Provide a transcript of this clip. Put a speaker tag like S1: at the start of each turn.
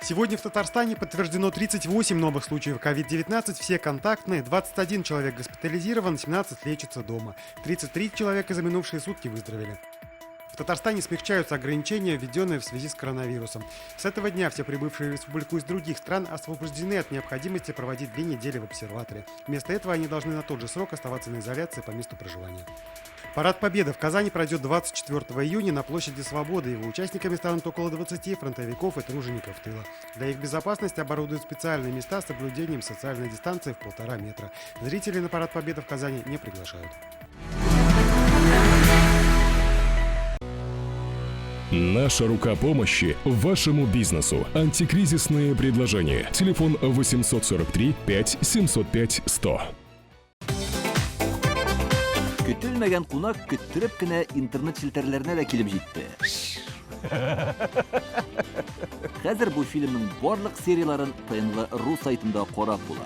S1: Сегодня в Татарстане подтверждено 38 новых случаев COVID-19, все контактные, 21 человек госпитализирован, 17 лечатся дома. 33 человека за минувшие сутки выздоровели. В Татарстане смягчаются ограничения, введенные в связи с коронавирусом. С этого дня все прибывшие в республику из других стран освобождены от необходимости проводить 2 недели в обсерваторе. Вместо этого они должны на тот же срок оставаться на изоляции по месту проживания. Парад Победы в Казани пройдет 24 июня на площади Свободы. Его участниками станут около 20 фронтовиков и тружеников тыла. Для их безопасности оборудуют специальные места с соблюдением социальной дистанции в 1,5 метра. Зрители на Парад Победы в Казани не приглашают.
S2: Наша рука помощи вашему бизнесу. Антикризисные предложения. Телефон 843 5 705 100.
S3: Көтелмәгән кунак көттүреп кенә интернет челтәрләренә дә килеп җитте. Хәзер бу фильмның барлык серияларын ТНВ.ру сайтында карап була.